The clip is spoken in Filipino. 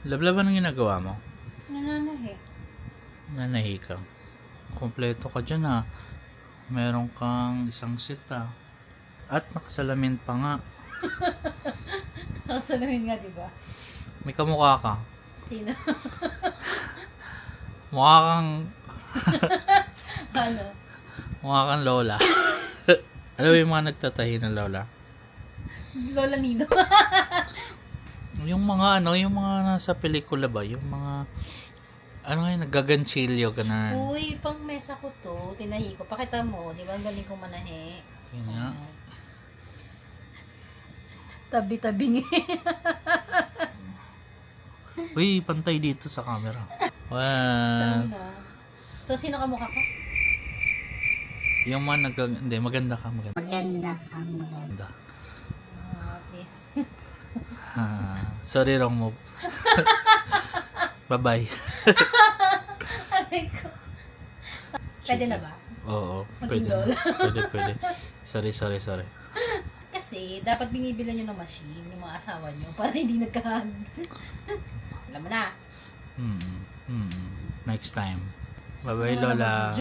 Lablab, anong ginagawa mo? Nananahi. Nanahi ka. Kompleto ka dyan ha. Meron kang isang set ha. At nakasalamin pa nga. Nakasalamin nga, di ba? May kamukha ka. Sino? Mukha kang... Ano? Mukha kang lola. Alam mo yung mga nagtatahi ng lola? Lola Nino. Yung mga yung mga nasa pelikula ba? Yung mga... nagaganchilyo, ganun. Uy, pang mesa ko to, tinahi ko. Pakita mo, di ba? Ang galing kong manahi. Yun nga. Tabi-tabingi. Uy, pantay dito sa camera. Well, So, sino ka mukha ko? yung mga hindi, maganda ka, maganda. At least. Sorry, wrong move. Bye-bye. Aray ko. Pwede na ba? Oo, Maging pwede na. lola. Pwede. Sorry. Kasi, dapat binibilan nyo ng machine, yung mga asawa nyo, para hindi nagkahag. Alam mo na. Next time. Bye-bye, Lola.